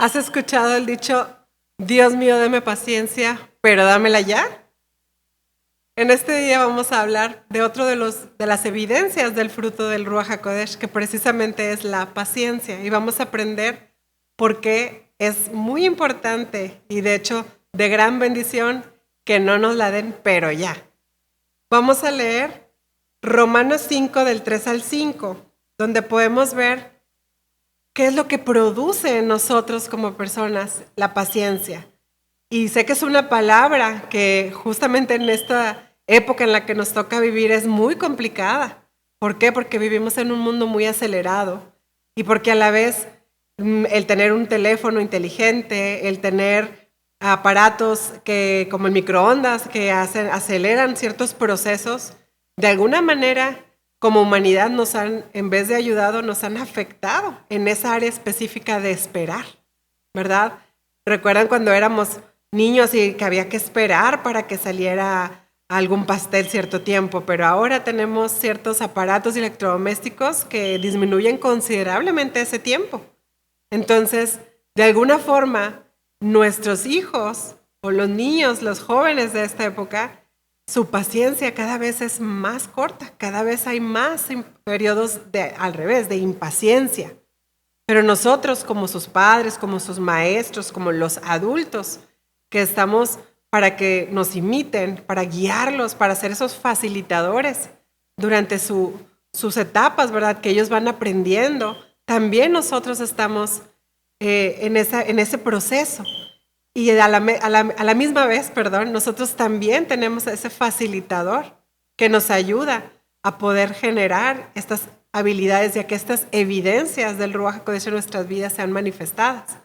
¿Has escuchado el dicho, Dios mío, dame paciencia, pero dámela ya? En este día vamos a hablar de otro de las evidencias del fruto del Ruach HaKodesh, que precisamente es la paciencia. Y vamos a aprender por qué es muy importante y de hecho de gran bendición que no nos la den, pero ya. Vamos a leer Romanos 5 del 3 al 5, donde podemos ver qué es lo que produce en nosotros como personas la paciencia. Y sé que es una palabra que justamente en esta época en la que nos toca vivir es muy complicada. ¿Por qué? Porque vivimos en un mundo muy acelerado y porque a la vez el tener un teléfono inteligente, el tener aparatos que, como el microondas que aceleran ciertos procesos, de alguna manera como humanidad nos han, en vez de ayudado, nos han afectado en esa área específica de esperar, ¿verdad? ¿Recuerdan cuando éramos niños y que había que esperar para que saliera algún pastel cierto tiempo? Pero ahora tenemos ciertos aparatos electrodomésticos que disminuyen considerablemente ese tiempo. Entonces, de alguna forma, nuestros hijos o los niños, los jóvenes de esta época, su paciencia cada vez es más corta, cada vez hay más periodos al revés, de impaciencia. Pero nosotros como sus padres, como sus maestros, como los adultos, que estamos para que nos imiten, para guiarlos, para ser esos facilitadores durante sus etapas, ¿verdad? Que ellos van aprendiendo. También nosotros estamos en ese proceso. Y a la misma vez, nosotros también tenemos a ese facilitador que nos ayuda a poder generar estas habilidades, ya que estas evidencias del Ruach HaKodesh en nuestras vidas sean manifestadas,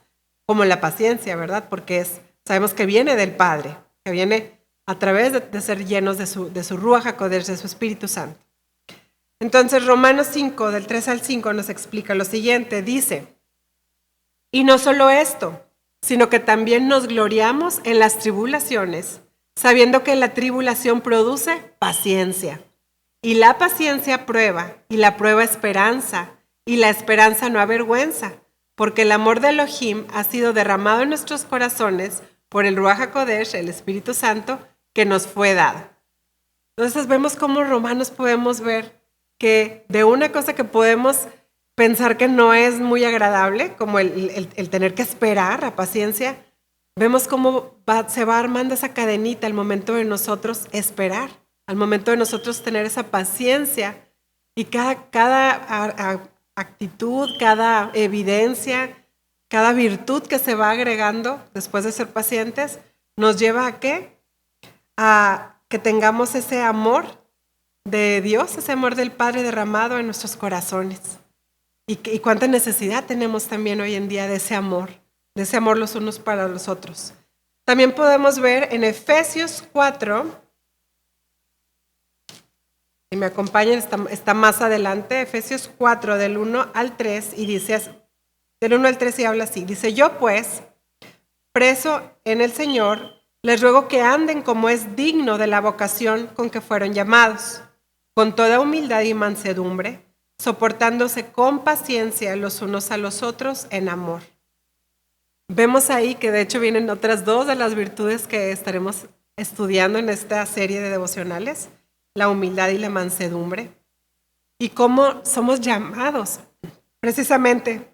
como la paciencia, ¿verdad? Porque sabemos que viene del Padre, que viene a través de ser llenos de su Ruach HaKodesh, de su Espíritu Santo. Entonces, Romanos 5, del 3 al 5, nos explica lo siguiente, dice, y no solo esto, sino que también nos gloriamos en las tribulaciones, sabiendo que la tribulación produce paciencia. Y la paciencia prueba, y la prueba esperanza, y la esperanza no avergüenza, porque el amor de Elohim ha sido derramado en nuestros corazones por el Ruach HaKodesh, el Espíritu Santo, que nos fue dado. Entonces vemos cómo Romanos podemos ver que de una cosa que podemos pensar que no es muy agradable, como el tener que esperar, la paciencia, vemos cómo se va armando esa cadenita al momento de nosotros esperar, al momento de nosotros tener esa paciencia y cada actitud, cada evidencia, cada virtud que se va agregando después de ser pacientes, nos lleva a ¿qué? A que tengamos ese amor de Dios, ese amor del Padre derramado en nuestros corazones. Y cuánta necesidad tenemos también hoy en día de ese amor los unos para los otros. También podemos ver en Efesios 4, y me acompañan, está más adelante, Efesios 4 del 1 al 3, y dice, del 1 al 3 y habla así, dice, yo pues, preso en el Señor, les ruego que anden como es digno de la vocación con que fueron llamados, con toda humildad y mansedumbre, soportándose con paciencia los unos a los otros en amor. Vemos ahí que de hecho vienen otras dos de las virtudes que estaremos estudiando en esta serie de devocionales, la humildad y la mansedumbre, y cómo somos llamados precisamente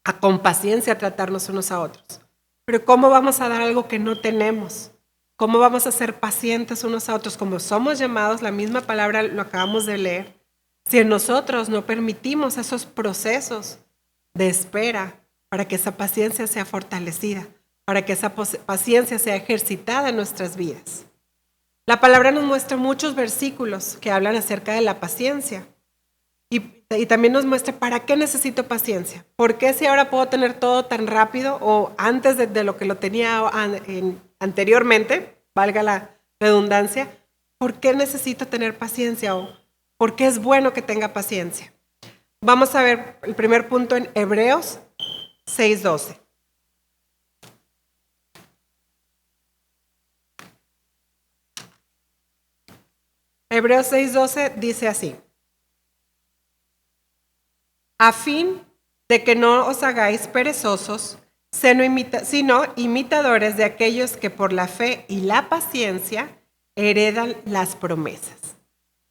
a con paciencia tratarnos unos a otros. Pero ¿cómo vamos a dar algo que no tenemos? ¿Cómo vamos a ser pacientes unos a otros? Como somos llamados, la misma palabra lo acabamos de leer, si en nosotros no permitimos esos procesos de espera para que esa paciencia sea fortalecida, para que esa paciencia sea ejercitada en nuestras vidas. La palabra nos muestra muchos versículos que hablan acerca de la paciencia y también nos muestra para qué necesito paciencia. ¿Por qué si ahora puedo tener todo tan rápido o antes de lo que lo tenía anteriormente, valga la redundancia, por qué necesito tener paciencia o por qué es bueno que tenga paciencia? Vamos a ver el primer punto en Hebreos 6:12. Hebreos 6:12 dice así, a fin de que no os hagáis perezosos, sino imitadores de aquellos que por la fe y la paciencia heredan las promesas.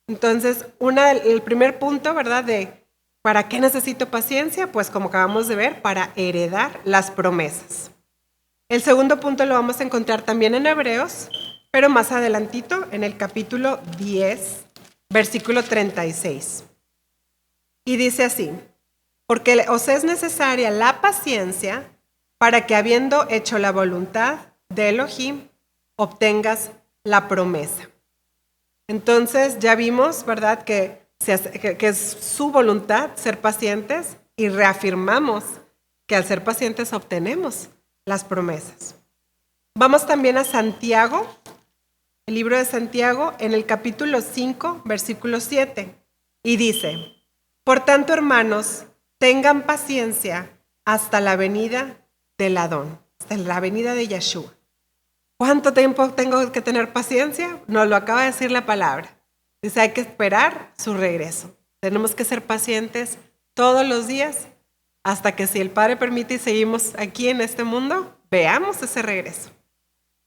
Entonces, el primer punto, ¿verdad? De ¿para qué necesito paciencia? Pues como acabamos de ver, para heredar las promesas. El segundo punto lo vamos a encontrar también en Hebreos, pero más adelantito, en el capítulo 10, versículo 36. Y dice así: porque os es necesaria la paciencia para que, habiendo hecho la voluntad de Elohim, obtengas la promesa. Entonces ya vimos, ¿verdad?, que es su voluntad ser pacientes, y reafirmamos que al ser pacientes obtenemos las promesas. Vamos también a Santiago, el libro de Santiago, en el capítulo 5, versículo 7, y dice: por tanto, hermanos, tengan paciencia hasta la venida del Adón, hasta la venida de Yeshua. ¿Cuánto tiempo tengo que tener paciencia? Nos lo acaba de decir la palabra. Dice, hay que esperar su regreso. Tenemos que ser pacientes todos los días hasta que, si el Padre permite y seguimos aquí en este mundo, veamos ese regreso.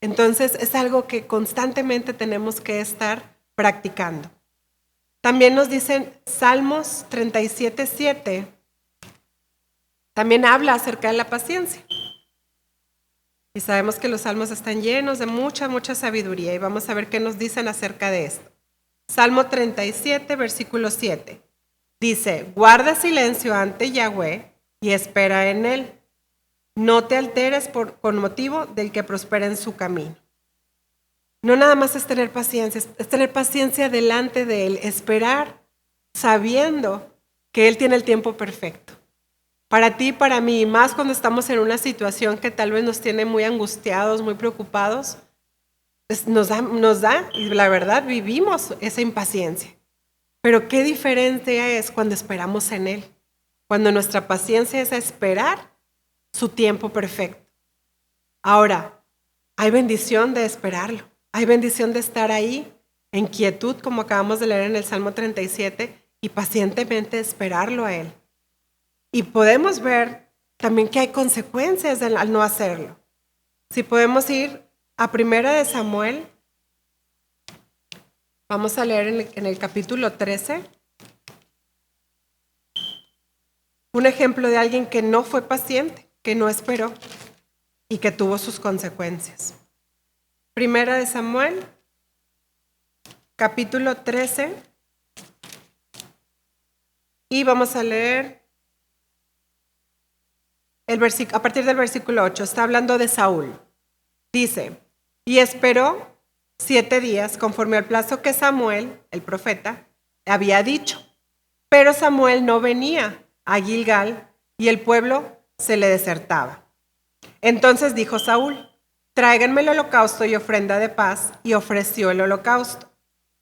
Entonces es algo que constantemente tenemos que estar practicando. También nos dicen Salmos 37:7, también habla acerca de la paciencia. Y sabemos que los salmos están llenos de mucha sabiduría, y vamos a ver qué nos dicen acerca de esto. Salmo 37, versículo 7. Dice: guarda silencio ante Yahweh y espera en él. No te alteres con motivo del que prospera en su camino. No nada más es tener paciencia, es tener paciencia delante de él, esperar sabiendo que él tiene el tiempo perfecto. Para ti y para mí, y más cuando estamos en una situación que tal vez nos tiene muy angustiados, muy preocupados, nos da, y la verdad vivimos esa impaciencia. Pero qué diferente es cuando esperamos en él, cuando nuestra paciencia es esperar su tiempo perfecto. Ahora, hay bendición de esperarlo, hay bendición de estar ahí en quietud, como acabamos de leer en el Salmo 37, y pacientemente esperarlo a él. Y podemos ver también que hay consecuencias al no hacerlo. Si podemos ir a Primera de Samuel, vamos a leer en el capítulo 13, un ejemplo de alguien que no fue paciente, que no esperó y que tuvo sus consecuencias. Primera de Samuel, capítulo 13, y vamos a leer a partir del versículo 8. Está hablando de Saúl. Dice: y esperó 7 días conforme al plazo que Samuel, el profeta, había dicho. Pero Samuel no venía a Gilgal y el pueblo se le desertaba. Entonces dijo Saúl: tráiganme el holocausto y ofrenda de paz, y ofreció el holocausto.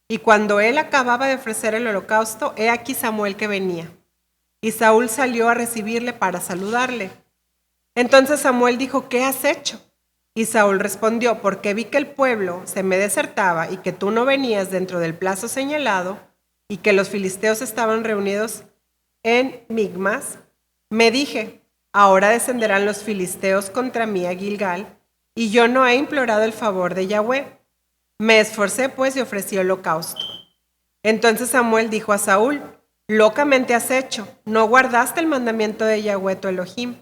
Y cuando él acababa de ofrecer el holocausto, he aquí Samuel que venía. Y Saúl salió a recibirle para saludarle. Entonces Samuel dijo: ¿qué has hecho? Y Saúl respondió: porque vi que el pueblo se me desertaba y que tú no venías dentro del plazo señalado, y que los filisteos estaban reunidos en Migmas, me dije: ahora descenderán los filisteos contra mí a Gilgal, y yo no he implorado el favor de Yahweh. Me esforcé pues y ofrecí holocausto. Entonces Samuel dijo a Saúl: locamente has hecho, no guardaste el mandamiento de Yahweh tu Elohim,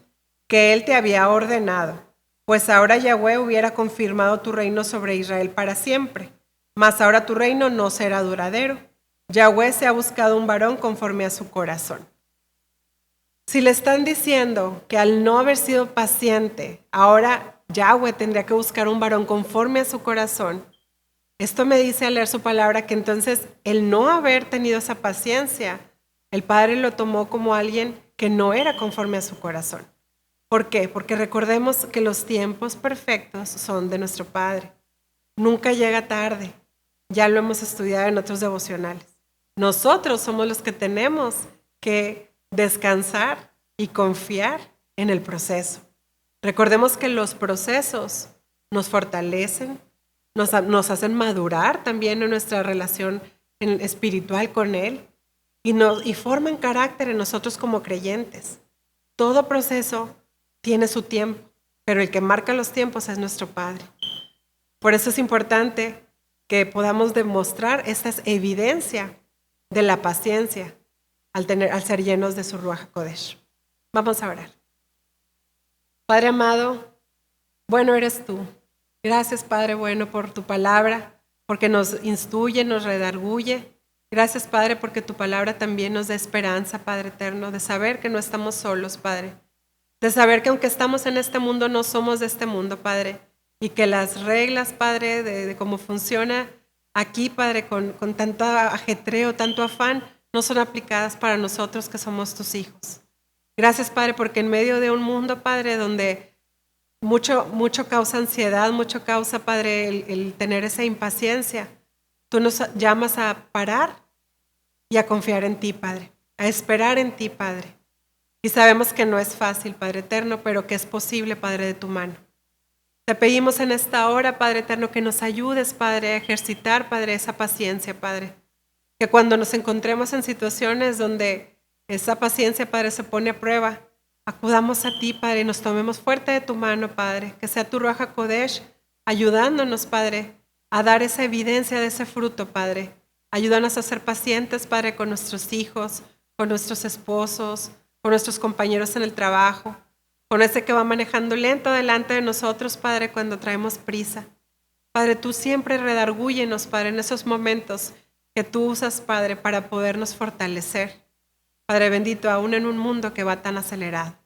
que él te había ordenado, pues ahora Yahweh hubiera confirmado tu reino sobre Israel para siempre, mas ahora tu reino no será duradero. Yahweh se ha buscado un varón conforme a su corazón. Si le están diciendo que al no haber sido paciente, ahora Yahweh tendría que buscar un varón conforme a su corazón, esto me dice al leer su palabra que entonces el no haber tenido esa paciencia, el Padre lo tomó como alguien que no era conforme a su corazón. ¿Por qué? Porque recordemos que los tiempos perfectos son de nuestro Padre. Nunca llega tarde. Ya lo hemos estudiado en otros devocionales. Nosotros somos los que tenemos que descansar y confiar en el proceso. Recordemos que los procesos nos fortalecen, nos hacen madurar también en nuestra relación espiritual con Él y forman carácter en nosotros como creyentes. Todo proceso tiene su tiempo. pero el que marca los tiempos es nuestro Padre. Por eso es importante que podamos demostrar esta evidencia de la paciencia al ser llenos de su Ruach HaKodesh. Vamos a orar. Padre amado, bueno eres tú. Gracias, Padre bueno, por tu palabra, porque nos instruye, nos redarguye. Gracias, Padre, porque tu palabra también nos da esperanza, Padre eterno, de saber que no estamos solos, Padre. De saber que aunque estamos en este mundo, no somos de este mundo, Padre. Y que las reglas, Padre, de cómo funciona aquí, Padre, con tanto ajetreo, tanto afán, no son aplicadas para nosotros que somos tus hijos. Gracias, Padre, porque en medio de un mundo, Padre, donde mucho causa ansiedad, mucho causa, Padre, el tener esa impaciencia, tú nos llamas a parar y a confiar en ti, Padre, a esperar en ti, Padre. Y sabemos que no es fácil, Padre eterno, pero que es posible, Padre, de tu mano. Te pedimos en esta hora, Padre eterno, que nos ayudes, Padre, a ejercitar, Padre, esa paciencia, Padre. Que cuando nos encontremos en situaciones donde esa paciencia, Padre, se pone a prueba, acudamos a ti, Padre, y nos tomemos fuerte de tu mano, Padre. Que sea tu Ruach HaKodesh ayudándonos, Padre, a dar esa evidencia de ese fruto, Padre. Ayúdanos a ser pacientes, Padre, con nuestros hijos, con nuestros esposos, con nuestros compañeros en el trabajo, con ese que va manejando lento delante de nosotros, Padre, cuando traemos prisa. Padre, tú siempre redargúyenos, Padre, en esos momentos que tú usas, Padre, para podernos fortalecer. Padre bendito, aún en un mundo que va tan acelerado.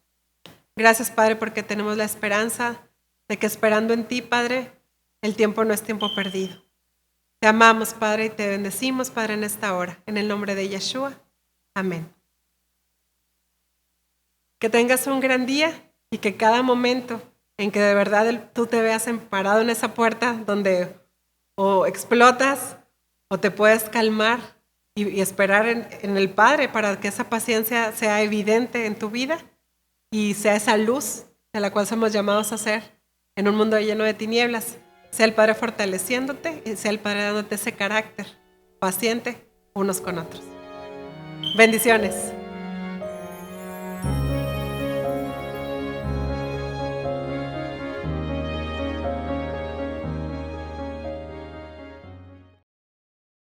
Gracias, Padre, porque tenemos la esperanza de que esperando en ti, Padre, el tiempo no es tiempo perdido. Te amamos, Padre, y te bendecimos, Padre, en esta hora. En el nombre de Yeshua. Amén. Que tengas un gran día y que cada momento en que de verdad tú te veas parado en esa puerta donde o explotas o te puedes calmar y esperar en el Padre para que esa paciencia sea evidente en tu vida y sea esa luz de la cual somos llamados a ser en un mundo lleno de tinieblas. Sea el Padre fortaleciéndote y sea el Padre dándote ese carácter paciente unos con otros. Bendiciones.